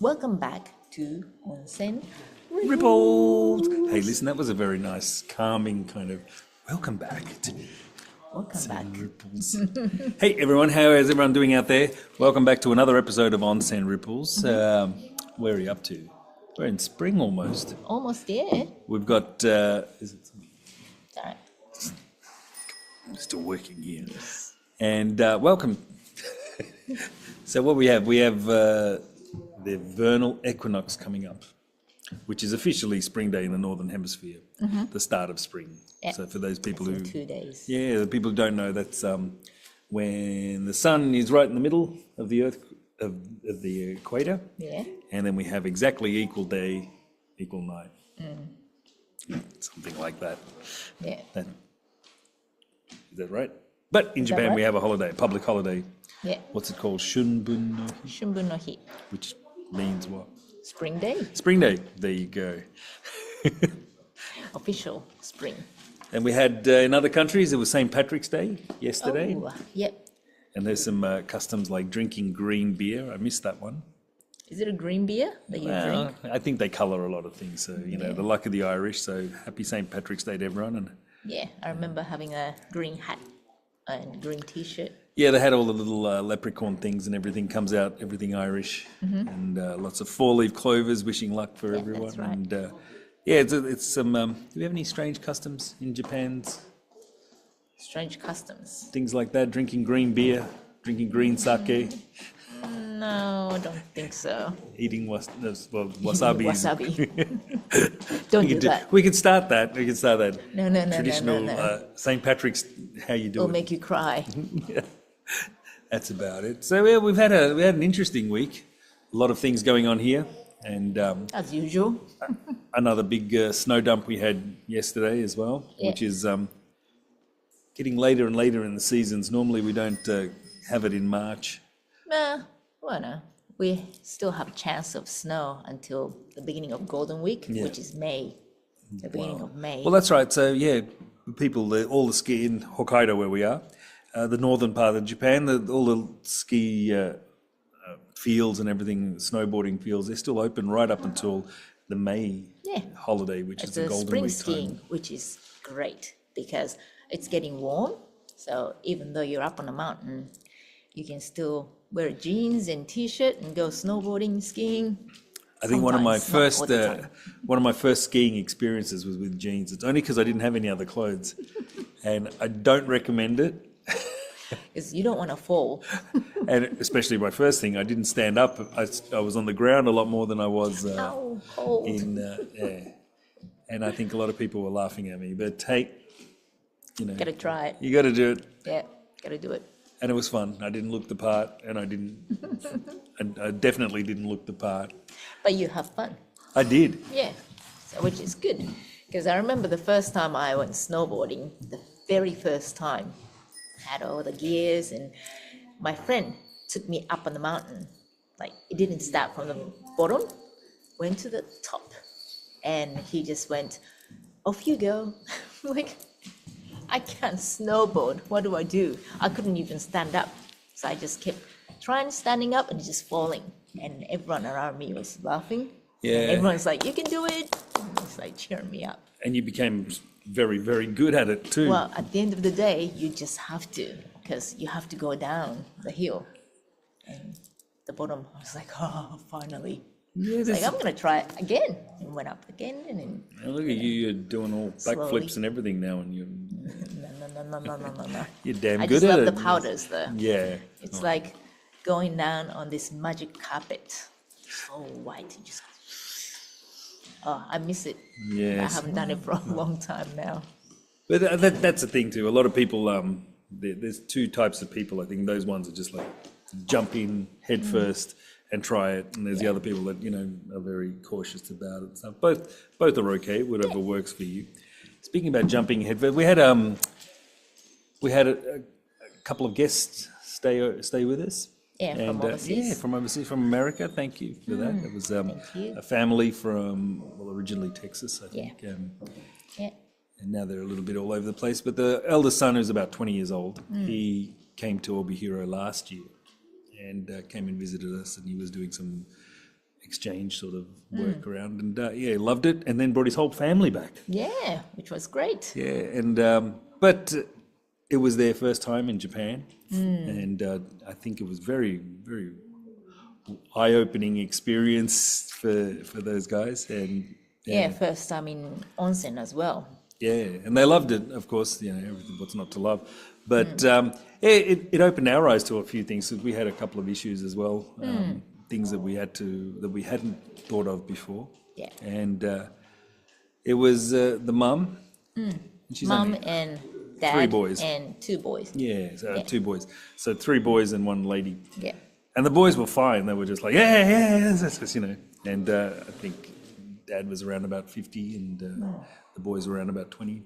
Welcome back to Onsen Ripples. Hey, listen, that was a very nice, calming kind of welcome back to Welcome back. Onsen Ripples. Hey, everyone, how is everyone doing out there? Welcome back to another episode of Onsen Ripples. Where are you up to? We're in spring almost. Almost there. We've got, is it It's all right. still working here? And welcome. So what we have the vernal equinox coming up, which is officially spring day in the Northern Hemisphere, the start of spring. Yeah. So for those people In who, 2 days. yeah, the people who don't know, that's when the sun is right in the middle of the earth, of the equator, Yeah. and then we have exactly equal day, equal night. Something like that. Yeah. Is that right? But in Japan, we right? have a holiday, public holiday. Yeah. What's it called? Shunbun no Hi, Shimbun no Hi. which means what? Spring day. Spring day. There you go. Official spring. And we had in other countries, it was St. Patrick's Day yesterday. Oh, yep. And there's some customs like drinking green beer. I missed that one. Is it a green beer that you drink? I think they colour a lot of things. So, you know, the luck of the Irish. So happy St. Patrick's Day to everyone. And Yeah. I remember having a green hat and green t-shirt. yeah, they had all the little leprechaun things and everything comes out, everything Irish. And lots of four-leaf clovers wishing luck for everyone. that's right. And yeah, it's some, do we have any strange customs in Japan's? Strange customs. Things like that, drinking green beer, drinking green sake, No, I don't think so. eating wasabi. Wasabi. Don't do that. We can start that. No. Traditional St. Patrick's, how you do It'll it. make you cry. That's about it. So yeah, we had an interesting week. A lot of things going on here, and As usual. another big snow dump we had yesterday as well, Yeah. which is getting later and later in the seasons. Normally we don't have it in March. Well, no. We still have a chance of snow until the beginning of Golden Week, which is May. The beginning of May. Well, that's right. So yeah, people, all the ski in Hokkaido where we are, the northern part of Japan, all the ski fields and everything, snowboarding fields, they're still open right up until the May holiday, which is It's the a Golden spring Week skiing, time. which is great because it's getting warm. So even though you're up on a mountain, you can still wear jeans and t-shirt and go snowboarding, skiing. I think one of my Sometimes, not all the time. first skiing experiences was with jeans. It's only because I didn't have any other clothes, and I don't recommend it. Because you don't want to fall. And especially my first thing, I didn't stand up. I was on the ground a lot more than I was Ow, cold. yeah. And I think a lot of people were laughing at me. But hey, you know, Gotta try it. you got to do it. Yeah, gotta do it. And it was fun. I didn't look the part, and I definitely didn't look the part. But you have fun. I did. Yeah, so which is good. Because I remember the first time I went snowboarding, the very first time, had all the gears, and my friend took me up on the mountain. Like, it didn't start from the bottom, went to the top, and he just went, off you go. Like, I can't snowboard. What do I do? I couldn't even stand up. So I just kept trying standing up and just falling. And everyone around me was laughing. Yeah. And everyone's like, you can do it. And it's like cheering me up. And you became very, very good at it too. Well, at the end of the day, you just have to, because you have to go down the hill. And the bottom, I was like, oh, finally. Yeah, It's like, I'm going to try it again. And went up again. And then, Now look at you, you're doing all Slowly. backflips and everything now, and no. you're damn I good just at love it. the powders though. Yeah. It's like going down on this magic carpet. So white. You just, I miss it. Yes. I haven't done it for a long time now. But that's the thing too. A lot of people, there's two types of people. I think those ones are just like jump in head first and try it, and there's the other people that are very cautious about it. So both are okay. Whatever works for you. Speaking about jumping head first, we had a couple of guests stay with us. Yeah, from overseas. Yeah, from overseas, from America. Thank you for that. It was you. a family from, originally Texas, I think. Yeah. And now they're a little bit all over the place. But the eldest son, who's about 20 years old, he came to Obihiro last year and came and visited us, and he was doing some exchange sort of work around, and yeah, loved it, and then brought his whole family back. Yeah, which was great. Yeah, and but it was their first time in Japan, and I think it was very, very eye-opening experience for those guys, and Yeah, first time in onsen as well. yeah, and they loved it, of course. You know, everything, what's not to love, but yeah, it opened our eyes to a few things. So we had a couple of issues as well, things that we hadn't thought of before. Yeah. And it was the mum. She's Mum only- and dad 3 boys. and 2 boys. yeah, so 2 boys. So 3 boys and 1 lady. Yeah. And the boys were fine. They were just like, yeah, that's, you know. And I think Dad was around about 50, and the boys were around about 20,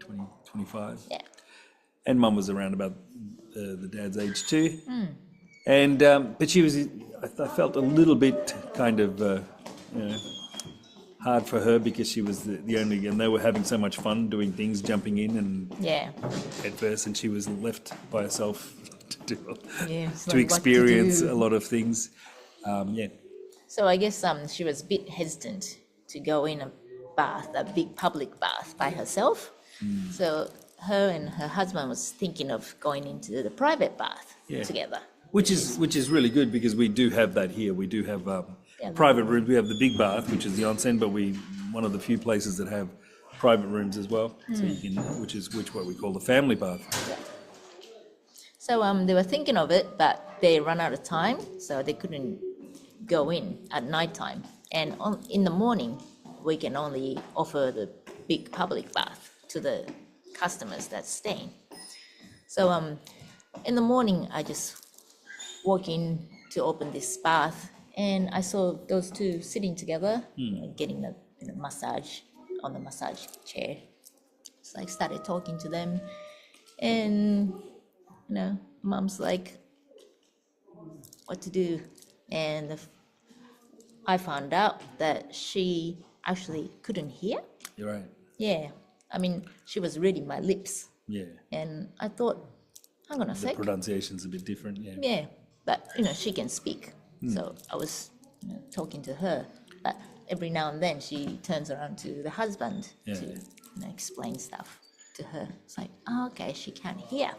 25. Yeah. And Mum was around about the dad's age too. And but she was, I felt a little bit kind of, you know, hard for her, because she was the only, and they were having so much fun doing things, jumping in and Yeah. head first, and she was left by herself to do, Yeah, it's to like what to experience do. a lot of things. Yeah. So I guess she was a bit hesitant to go in a bath, a big public bath by herself. So her and her husband was thinking of going into the private bath Yeah. together. Which is really good, because we do have that here. We do have Yeah. private rooms. We have the big bath, which is the onsen, but we one of the few places that have private rooms as well. So you can, which is what we call the family bath. So they were thinking of it, but they ran out of time, so they couldn't go in at night time. And in the morning, we can only offer the big public bath to the customers that's staying. So in the morning, I just walk in to open this bath, and I saw those 2 sitting together, you know, getting a massage on the massage chair. So I started talking to them, and you know, Mom's like, what to do? And I found out that she actually couldn't hear. You're right. Yeah, I mean, she was reading my lips, Yeah. and I thought, hang on a The sec. pronunciation's a bit different. Yeah. Yeah, but you know, she can speak. So I was talking to her, but every now and then she turns around to the husband Yeah. to explain stuff to her. It's like, oh, okay, she can't hear.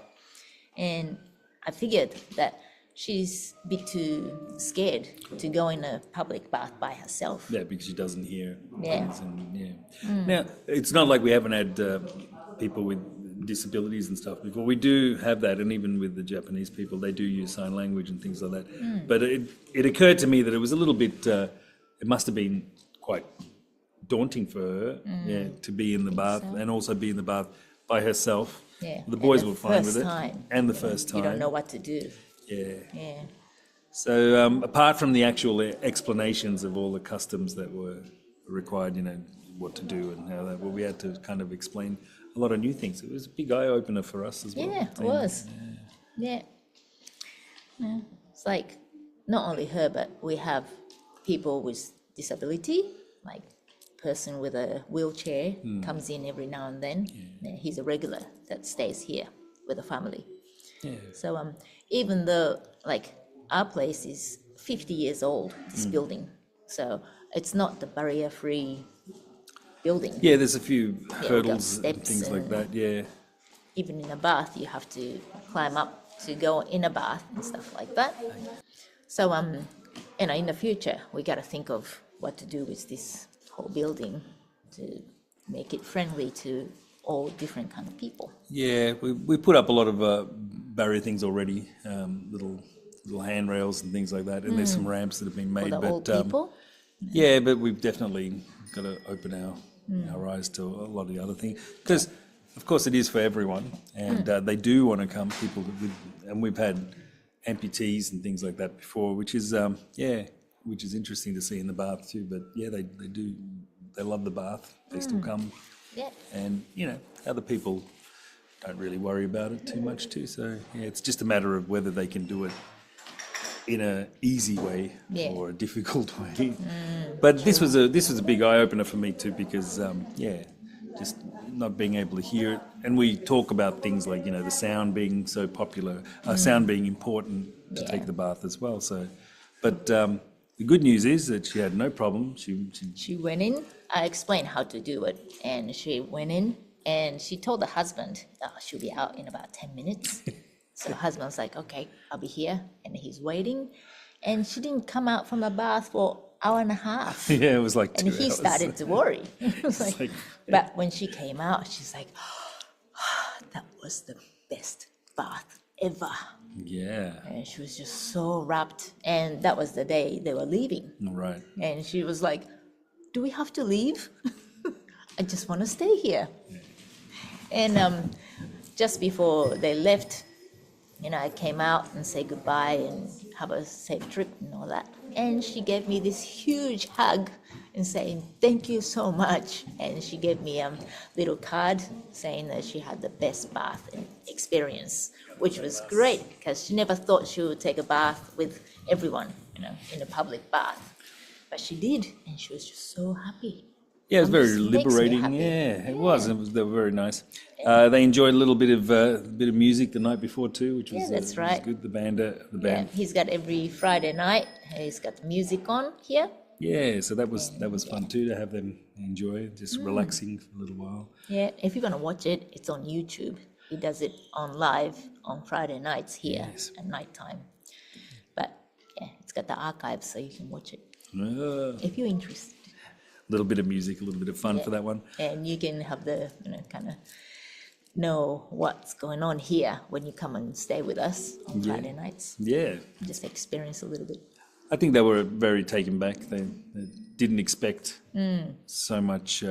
And I figured that she's a bit too scared to go in a public bath by herself. Yeah, because she doesn't hear Yeah. things. And, yeah. Now, it's not like we haven't had people with disabilities and stuff before. We do have that, and even with the Japanese people, they do use sign language and things like that. But it occurred to me that it was a little bit, it must have been quite daunting for her, yeah, to be in the bath, and also be in the bath by herself. Yeah. The boys and were fine with first it. time, And the you know, first time. You don't know what to do. Yeah. Yeah. So apart from the actual explanations of all the customs that were required, you know, what to do and how that, well, we had to kind of explain a lot of new things. It was a big eye opener for us as well. Yeah, it was. Yeah. Yeah. It's like not only her, but we have people with disability, like person with a wheelchair comes in every now and then. Yeah, he's a regular that stays here with the family. Yeah. So even though like our place is 50 years old, this building, so it's not the barrier-free building. Yeah, there's a few we've got hurdles and steps things like and- that. Yeah. Even in a bath, you have to climb up to go in a bath and stuff like that. So you know, in the future, we got to think of what to do with this whole building to make it friendly to all different kind of people. Yeah, we put up a lot of barrier things already, little handrails and things like that, and there's some ramps that have been For made. the old But people, yeah, but we've definitely got to open our eyes to a lot of the other things, because of course it is for everyone, and they do want to come. People with, and we've had amputees and things like that before, which is which is interesting to see in the bath too. But yeah, they do. They love the bath. They still come. yeah, And, you know, other people don't really worry about it too much too. So, yeah, it's just a matter of whether they can do it in a easy way Yeah. or a difficult way. But this was a big eye-opener for me too, because, just not being able to hear it. And we talk about things like, you know, the sound being so popular, sound being important to Yeah. take the bath as well. So, but The good news is that she had no problem. She went in, I explained how to do it, and she went in and she told the husband, oh, she'll be out in about 10 minutes. So the husband's like, okay, I'll be here. And he's waiting. And she didn't come out from the bath for hour and a half. Yeah, it was like 2 And he hours. started to worry. It was It's like- but when she came out, she's like, that was the best bath ever. Yeah, And she was just so wrapped. And that was the day they were leaving. right. And she was like, do we have to leave? I just want to stay here. And just before they left, I came out and say goodbye and have a safe trip and all that. And she gave me this huge hug and saying, thank you so much. And she gave me a little card saying that she had the best bath experience, which was great because she never thought she would take a bath with everyone, in a public bath. But she did, and she was just so happy. Yeah, it was very This makes me liberating. happy. Yeah, it was. They were very nice. They enjoyed a little bit of music the night before too, which was, Yeah, that's was right. good. The band. Yeah, he's got every Friday night, he's got the music on here. Yeah, so that was fun too to have them enjoy, just relaxing for a little while. Yeah, if you're going to watch it, it's on YouTube. He does it on live on Friday nights here at nighttime. But yeah, it's got the archives so you can watch it if you're interested. A little bit of music, a little bit of fun for that one. And you can have the, kind of know what's going on here when you come and stay with us on Friday nights. Yeah, Just experience a little bit. I think they were very taken back. They didn't expect so much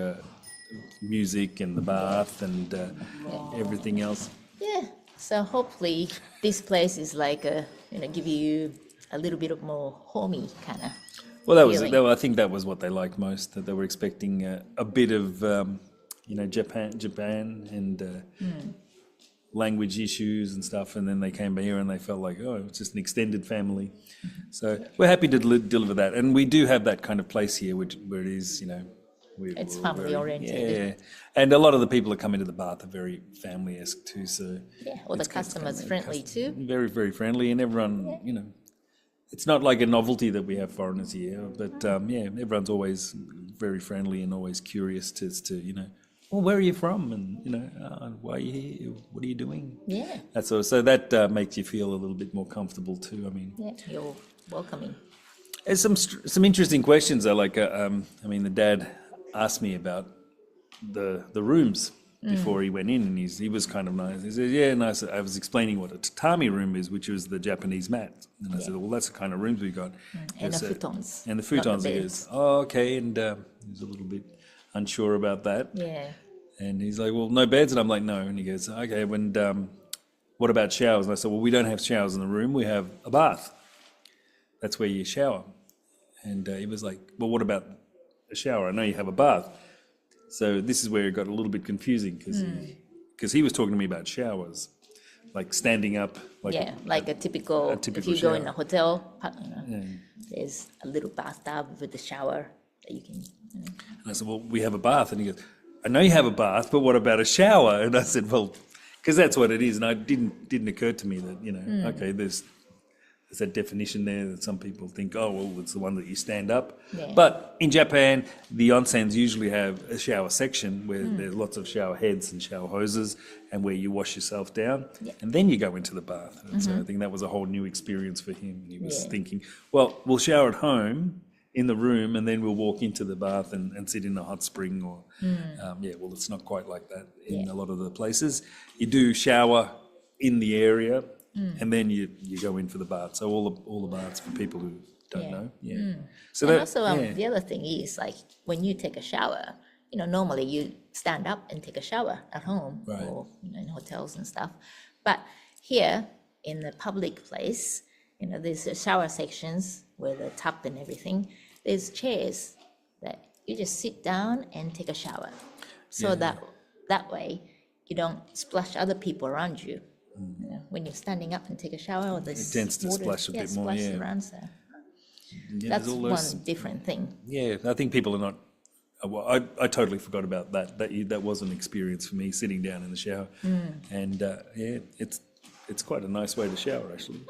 music and the bath and everything else. Yeah, so hopefully this place is like give you a little bit of more homey kind of. Well, feeling. I think that was what they liked most. That they were expecting a bit of, Japan and language issues and stuff, and then they came here and they felt like, oh, it's just an extended family. So we're happy to deliver that, and we do have that kind of place here, where it is, It's we're family very- oriented. Yeah, and a lot of the people that come into the bath are very family-esque too. So Yeah, all the customers friendly too. very, very friendly, and everyone, it's not like a novelty that we have foreigners here, but everyone's always very friendly and always curious as to, well, where are you from, and why are you here? What are you doing? Yeah, So that makes you feel a little bit more comfortable too. I mean, yeah, you're welcoming. there's some interesting questions though. Like, the dad asked me about the rooms before he went in, and he was kind of nice. He said, yeah, nice. I was explaining what a tatami room is, which was the Japanese mat. And I said, well, that's the kind of rooms we got. And He the said- futons. And the futons. not the He beds. goes, oh, okay. And he was a little bit unsure about that. Yeah. And he's like, well, no beds? And I'm like, no. And he goes, okay, what about showers? And I said, well, we don't have showers in the room. We have a bath. That's where you shower. And he was like, well, what about a shower? I know you have a bath. So this is where it got a little bit confusing because he was talking to me about showers, like standing up. Like Like a typical if typical you go in shower. a hotel, there's a little bathtub with a shower that you can. And I said, well, we have a bath. And he goes, I know you have a bath, but what about a shower? And I said, well, because that's what it is. And it didn't occur to me that, okay, there's that definition there that some people think, oh, well, it's the one that you stand up. Yeah. But in Japan, the onsens usually have a shower section where there's lots of shower heads and shower hoses and where you wash yourself down. Yeah. And then you go into the bath. And so I think that was a whole new experience for him. He was thinking, well, we'll shower at home in the room and then we'll walk into the bath and sit in a hot spring or, well, it's not quite like that in a lot of the places. You do shower in the area and then you go in for the bath. So all the baths for people who don't know. Yeah. So And that, also, the other thing is like when you take a shower, normally you stand up and take a shower at home Right. or in hotels and stuff. But here in the public place, there's the shower sections where the tub and everything. There's chairs that you just sit down and take a shower, so that way you don't splash other people around you. When you're standing up and take a shower, or there's tends to water, splash a bit more, splash yeah. around. So yeah, that's there's all those, one different thing. Yeah, I think people are not. Well, I totally forgot about that. That was an experience for me, sitting down in the shower, and it's quite a nice way to shower actually.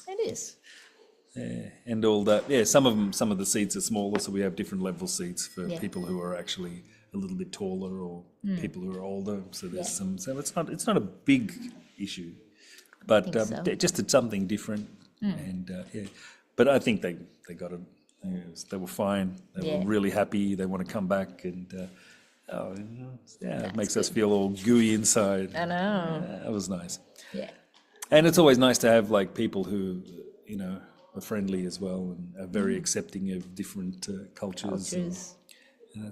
It is. And all that. Yeah, some of the seats are smaller, so we have different level seats for people who are actually a little bit taller or people who are older. So there's some. So it's not a big issue, but just it's something different. And but I think they got it. They were fine. They were really happy. They want to come back, and it makes us feel all gooey inside. I know. That was nice. Yeah. And it's always nice to have like people who are friendly as well and are very accepting of different cultures.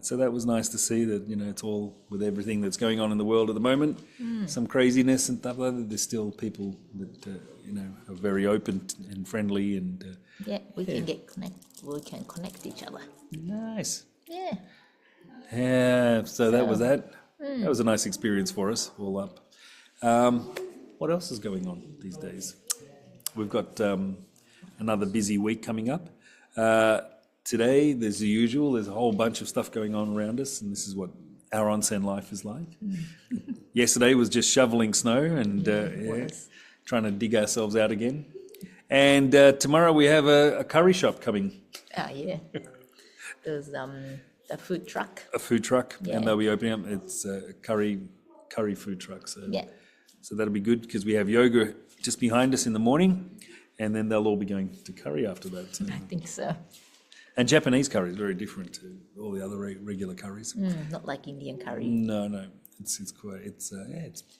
So that was nice to see that, it's all with everything that's going on in the world at the moment, some craziness and stuff like that. There's still people that, are very open and friendly and... we can connect each other. Nice. Yeah. Yeah, so that was that. That was a nice experience for us, all up. What else is going on these days? We've got another busy week coming up. Today, there's the usual. There's a whole bunch of stuff going on around us, and this is what our onsen life is like. Yesterday was just shoveling snow and trying to dig ourselves out again. And tomorrow we have a curry shop coming. Yeah. There's a food truck. A food truck, and they'll be opening up. It's a curry food truck. So that'll be good because we have yoga just behind us in the morning, and then they'll all be going to curry after that. So. I think so. And Japanese curry is very different to all the other regular curries. Not like Indian curry. No, it's quite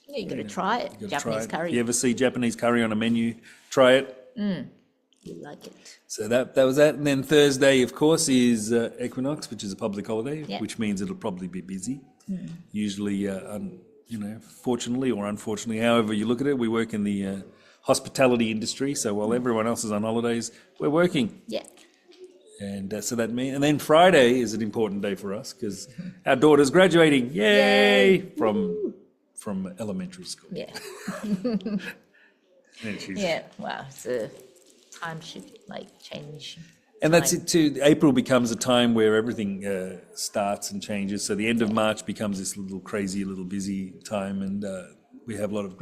You got to try it. Japanese curry. If you ever see Japanese curry on a menu, try it. You like it. So that was that, and then Thursday, of course, is Equinox, which is a public holiday, which means it'll probably be busy. Usually, fortunately or unfortunately, however you look at it, we work in the hospitality industry. So while everyone else is on holidays, we're working. Yeah. And so that means, and then Friday is an important day for us because our daughter's graduating, yay! From elementary school. Yeah. And wow, it's a time should change. And that's it too. April becomes a time where everything starts and changes. So the end of March becomes this little crazy, little busy time, and we have a lot of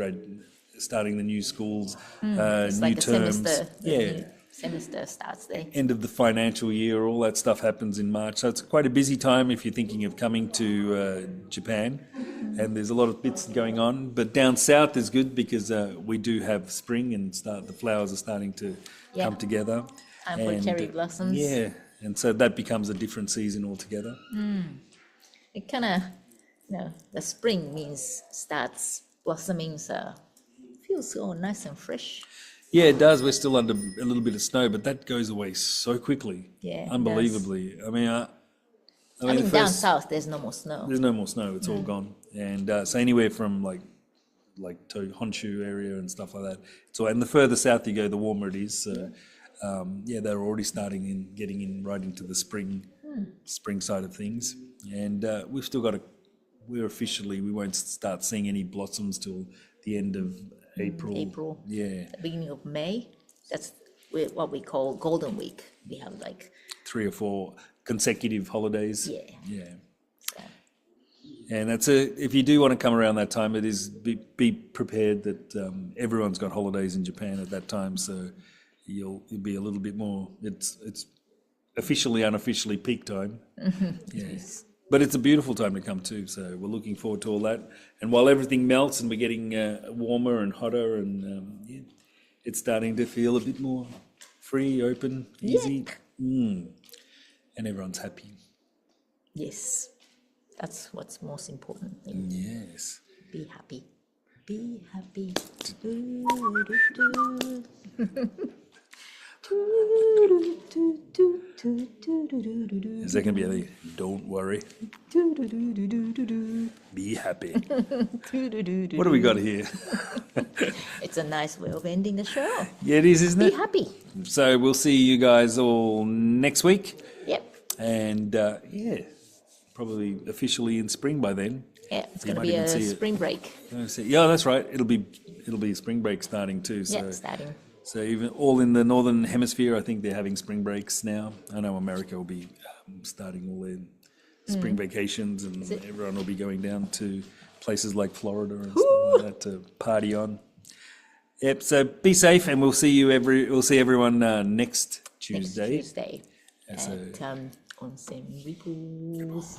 starting the new schools, It's new like terms. A semester. New semester starts there. End of the financial year, all that stuff happens in March. So it's quite a busy time if you're thinking of coming to Japan. And there's a lot of bits going on. But down south is good because we do have spring and the flowers are starting to come together. Time for cherry blossoms. Yeah, and so that becomes a different season altogether. It kind of, the spring starts blossoming, so it feels so nice and fresh. Yeah, it does. We're still under a little bit of snow, but that goes away so quickly. Yeah, unbelievably. I mean, down south, there's no more snow. There's no more snow. It's all gone. And so anywhere from like to Honshu area and stuff like that. So, and the further south you go, the warmer it is. So, they're already getting in right into the spring side of things. And we've still got we won't start seeing any blossoms till the end of April. Yeah. The beginning of May. That's what we call Golden Week. We have 3 or 4 consecutive holidays. Yeah. So. And that's if you do want to come around that time, it is be prepared that everyone's got holidays in Japan at that time. So you'll be a little bit more. It's officially, unofficially peak time. Yes. But it's a beautiful time to come too, so we're looking forward to all that. And while everything melts and we're getting warmer and hotter, and it's starting to feel a bit more free, open, easy, and everyone's happy. Yes, that's what's most important. Yes. Be happy. Be happy. Is that going to be a don't worry? Be happy. What do we got here? It's a nice way of ending the show. Yeah, it is, isn't it? Be happy. So we'll see you guys all next week. Yep. And probably officially in spring by then. Yeah, it's going to be a spring break. Yeah, that's right. It'll be spring break starting too. So. Yeah, starting. So even all in the northern hemisphere, I think they're having spring breaks now. I know America will be starting all their spring vacations, and everyone will be going down to places like Florida and stuff like that to party on. Yep. So be safe, and we'll see everyone next Next Tuesday. Tuesday So- at Onsen Ripples.